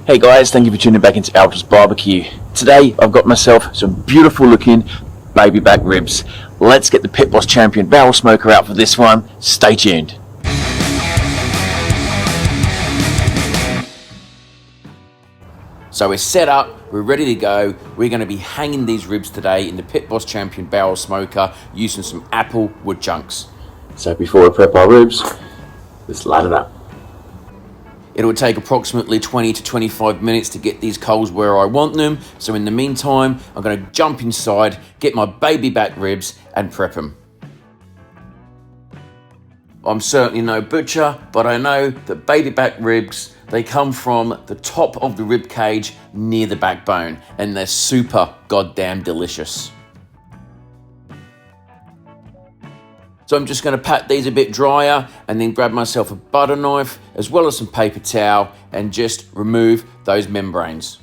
Hey guys, thank you for tuning back into Altra's Barbecue. Today I've got myself some beautiful looking baby back ribs. Let's get the Pit Boss Champion barrel smoker out for this one. Stay tuned. So we're set up, we're ready to go. We're going to be hanging these ribs today in the Pit Boss Champion barrel smoker using some apple wood chunks. So before we prep our ribs, let's light it up. It'll take approximately 20 to 25 minutes to get these coals where I want them. So in the meantime, I'm going to jump inside, get my baby back ribs and prep them. I'm certainly no butcher, but I know that baby back ribs, they come from the top of the rib cage near the backbone, and they're super goddamn delicious. So I'm just going to pat these a bit drier and then grab myself a butter knife as well as some paper towel and just remove those membranes.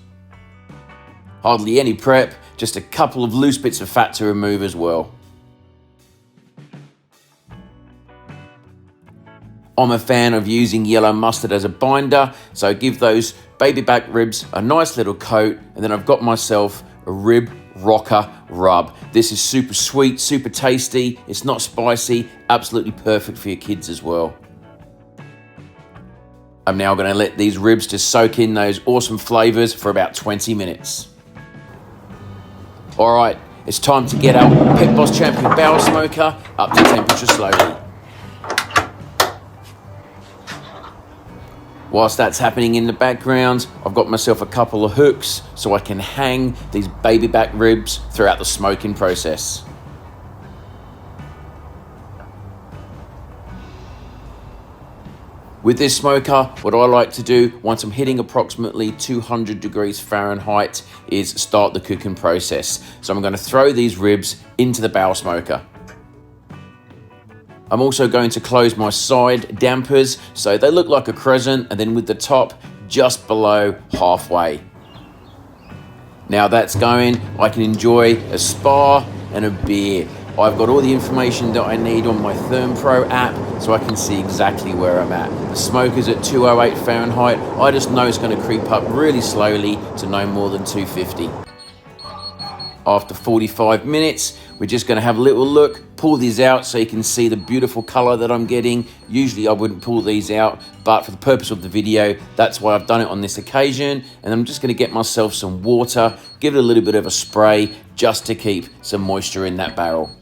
Hardly any prep, just a couple of loose bits of fat to remove as well. I'm a fan of using yellow mustard as a binder, so give those baby back ribs a nice little coat, and then I've got myself a rib rocker rub. This is super sweet, super tasty, it's not spicy, absolutely perfect for your kids as well. I'm now going to let these ribs just soak in those awesome flavours for about 20 minutes. Alright, it's time to get our Pit Boss Champion barrel smoker up to temperature slowly. Whilst that's happening in the background, I've got myself a couple of hooks so I can hang these baby back ribs throughout the smoking process. With this smoker, what I like to do once I'm hitting approximately 200 degrees Fahrenheit is start the cooking process. So I'm going to throw these ribs into the barrel smoker. I'm also going to close my side dampers so they look like a crescent, and then with the top just below halfway. Now that's going, I can enjoy a spa and a beer. I've got all the information that I need on my ThermPro app so I can see exactly where I'm at. The smoker's at 208 Fahrenheit. I just know it's going to creep up really slowly to no more than 250. After 45 minutes, we're just going to have a little look, pull these out so you can see the beautiful color that I'm getting. Usually I wouldn't pull these out, but for the purpose of the video, that's why I've done it on this occasion. And I'm just going to get myself some water, give it a little bit of a spray just to keep some moisture in that barrel.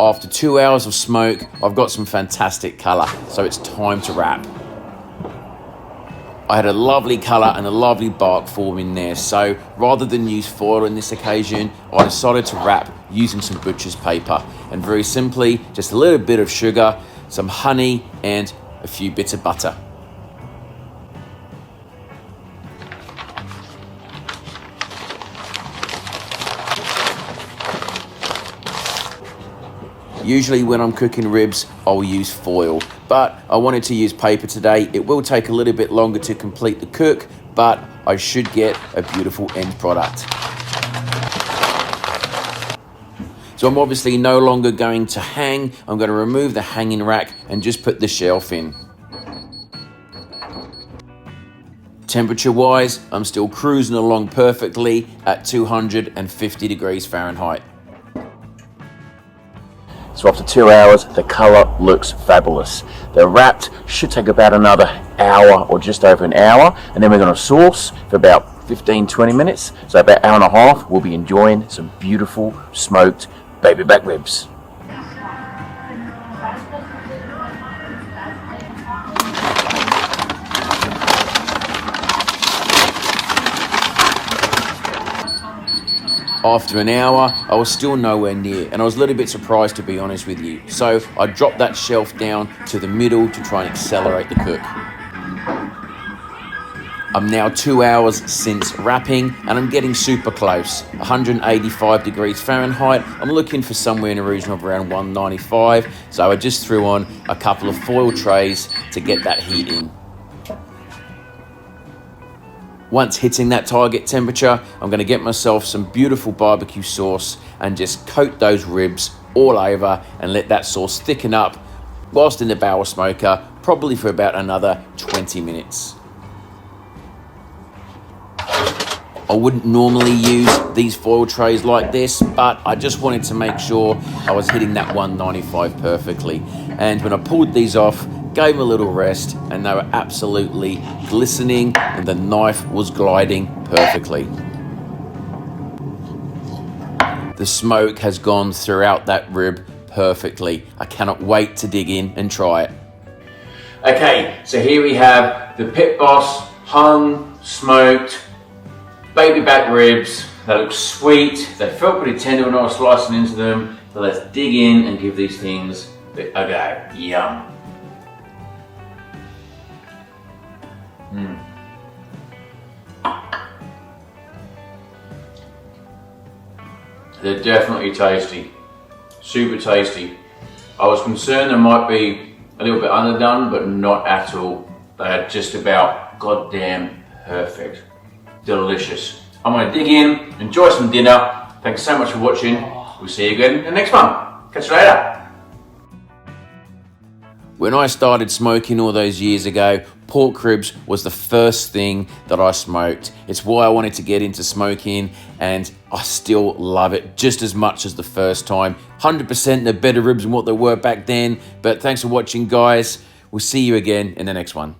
After 2 hours of smoke, I've got some fantastic color, so it's time to wrap. I had a lovely colour and a lovely bark form in there, so rather than use foil on this occasion, I decided to wrap using some butcher's paper. And very simply, just a little bit of sugar, some honey and a few bits of butter. Usually when I'm cooking ribs, I'll use foil, but I wanted to use paper today. It will take a little bit longer to complete the cook, but I should get a beautiful end product. So I'm obviously no longer going to hang. I'm going to remove the hanging rack and just put the shelf in. Temperature wise, I'm still cruising along perfectly at 250 degrees Fahrenheit. So after 2 hours, the colour looks fabulous. They're wrapped, should take about another hour or just over an hour, and then we're going to sauce for about 15-20 minutes. So about an hour and a half, we'll be enjoying some beautiful smoked baby back ribs. After an hour, I was still nowhere near, and I was a little bit surprised, to be honest with you. So I dropped that shelf down to the middle to try and accelerate the cook. I'm now 2 hours since wrapping, and I'm getting super close. 185 degrees Fahrenheit. I'm looking for somewhere in the region of around 195. So I just threw on a couple of foil trays to get that heat in. Once hitting that target temperature, I'm going to get myself some beautiful barbecue sauce and just coat those ribs all over and let that sauce thicken up whilst in the barrel smoker, probably for about another 20 minutes. I wouldn't normally use these foil trays like this, but I just wanted to make sure I was hitting that 195 perfectly. And when I pulled these off, gave them a little rest, and they were absolutely glistening and the knife was gliding perfectly. The smoke has gone throughout that rib perfectly. I cannot wait to dig in and try it. Okay, so here we have the Pit Boss hung, smoked, baby back ribs. They look sweet. They felt pretty tender when I was slicing into them. So let's dig in and give these things a go. Yum. They're definitely tasty. Super tasty. I was concerned they might be a little bit underdone, but not at all. They are just about goddamn perfect. Delicious. I'm going to dig in, enjoy some dinner. Thanks so much for watching. We'll see you again in the next one. Catch you later. When I started smoking all those years ago, pork ribs was the first thing that I smoked. It's why I wanted to get into smoking, and I still love it just as much as the first time. 100% they're better ribs than what they were back then. But thanks for watching, guys. We'll see you again in the next one.